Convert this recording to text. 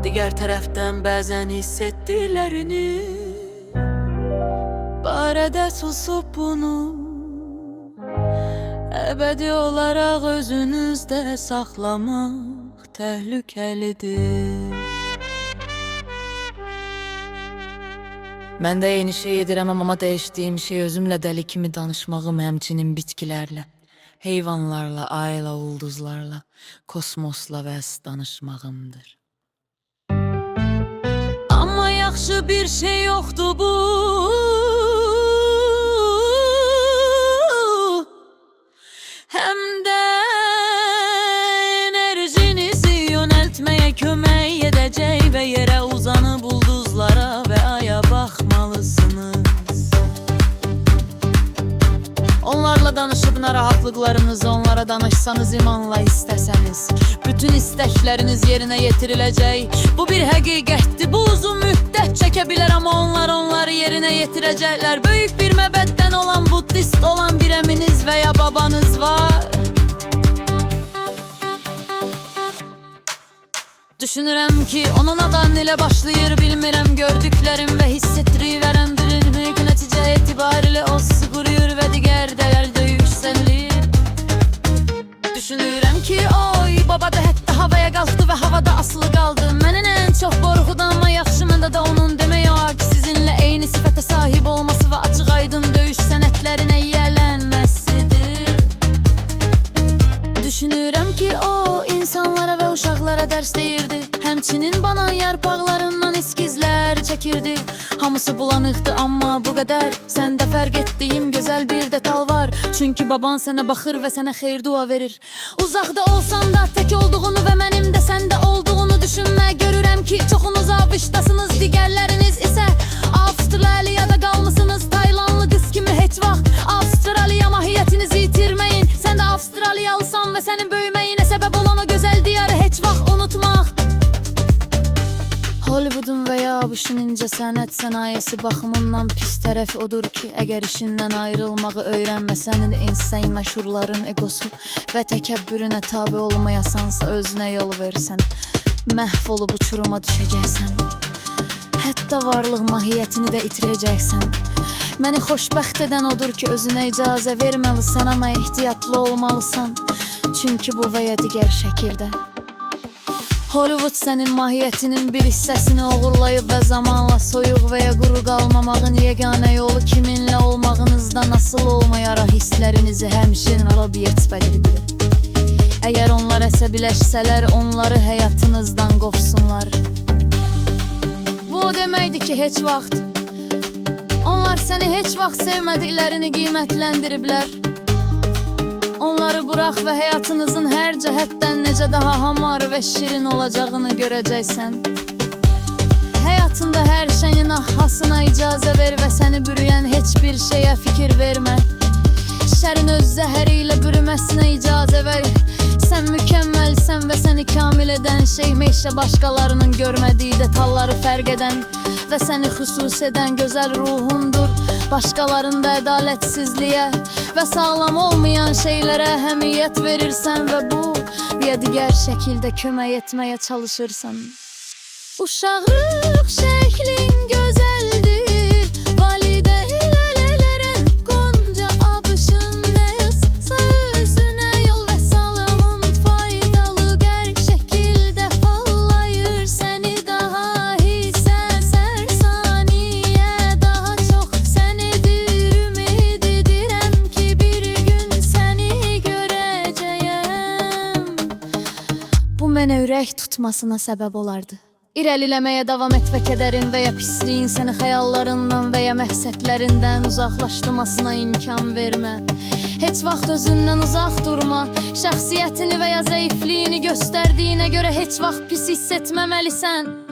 Diğer tərəfdən bəzən hiss etdiklərini barədə susub bunu əbədi olaraq özünüzdə saxlamaq təhlükəlidir. Mən də eyni şey edirəməm, amma dəyişdiyim şey özümlə dəli kimi danışmağım, həmçinin bitkilərlə, heyvanlarla, ayla, ulduzlarla, kosmosla vəs danışmağımdır. Amma yaxşı bir şey yoxdur bu. Həm də enerjinizi yönəltməyə kömək edəcək və yerə uzanıb ulduzlara və aya baxmalısınız. Onlarla danışıb narahatlıqlarınızı onlara danışsanız, imanla istəsəniz, bütün istəkləriniz yerinə yetiriləcək. Bu bir həqiqətdir, bu uzun müddət çəkə bilər, amma onlar onları yerinə yetirəcəklər. Böyük bir məbəddən olan, buddist olan bir əminiz və ya babanız var. Düşünürəm ki, onun adı ilə başlayır, bilmirəm, gördüklərim və hiss etdiriklərimdir. Nəticə etibarilə o sizi quruyur və digər dəyərdə yüksəlir. Düşünürəm ki, oy, baba da hətta havaya qalxdı və havada asılı qaldı. Mənin ən çox qorxudan, amma yaxşı məndə də onun demək o ki, sizinlə eyni sifətə sahib olması və açıq aydın döyüş sənətlərinə yiyələnməsidir. Düşünürəm ki, o insanlara və uşaqlara dərs deyirdi, həmçinin banan yarpaqlarından eskizlər çəkirdi. Hamısı bulanıqdı, amma bu qədər. Səndə fərq etdiyim gözəl bir detal var, çünki baban sənə baxır və sənə xeyir dua verir. Uzaqda olsan da tək olduğunu və mənim də səndə olduğunu düşünmə. Görürəm ki, çoxunuz abışdasınız, digərləriniz isə Avstraliyada qalmısınız. Taylandlı qız kimi heç vaxt Avstraliya mahiyyətinizi itirməyin. Sən də Avstraliyalısan və sənin böyüməyinə səbəb olan o gözəl diyarı heç vaxt unutmaq. Hollywoodun və ya abışın incə sənət sənayesi baxımından pis tərəfi odur ki, əgər işindən ayrılmağı öyrənməsən, insan məşhurların egosu və təkəbbürünə tabi olmayasansa, özünə yol versən, məhv olub uçuruma düşəcəksən. Hətta varlıq mahiyyətini də itirəcəksən. Məni xoşbəxt edən odur ki, özünə icazə verməlisən, amma ehtiyatlı olmalısan, çünki bu və ya digər şəkildə Hollywood sənin mahiyyətinin bir hissəsini oğurlayıb və zamanla soyuq və ya quru qalmamağın yeganə yolu kiminlə olmağınızdan asılı olmayaraq hisslərinizi həmçinin obyektivləşdirir. Əgər onlar əsəbiləşsələr, onları həyatınızdan qovsunlar. Bu o deməkdir ki, heç vaxt onlar səni heç vaxt sevmədiklərini qiymətləndiriblər. Onları burax və həyatınızın hər cəhətdən necə daha hamar və şirin olacağını görəcəksən. Həyatında hər şeyin ahhasına icazə ver və səni bürüyən heç bir şeyə fikir vermə. Şərin öz zəhəri ilə bürüməsinə icazə ver. Sən mükəmməlsən və səni kamil edən şey meşə başqalarının görmədiyi detalları fərq edən və səni xüsus edən gözəl ruhundur. Başqalarında ədalətsizliyə və sağlam olmayan şeylərə əhəmiyyət verirsən və bu ya digər şəkildə kömək etməyə çalışırsan. Uşaqlıq şəklin gözəldir, valideylərin qonca abışın nə yazsa özünə yol və salımın faydalı qərq şəkildə fallayır səni daha hissən sərsaniyə daha çox sənidir ümid edirəm ki bir gün səni görəcəyəm. Bu mənə ürək tutmasına səbəb olardı. İrəliləməyə davam et və kədərin və ya pisliyin səni xəyallarından və ya məqsədlərindən uzaqlaşdırmasına imkan vermə. Heç vaxt özündən uzaq durma. Şəxsiyyətini və ya zəifliyini göstərdiyinə görə heç vaxt pis hiss etməməlisən.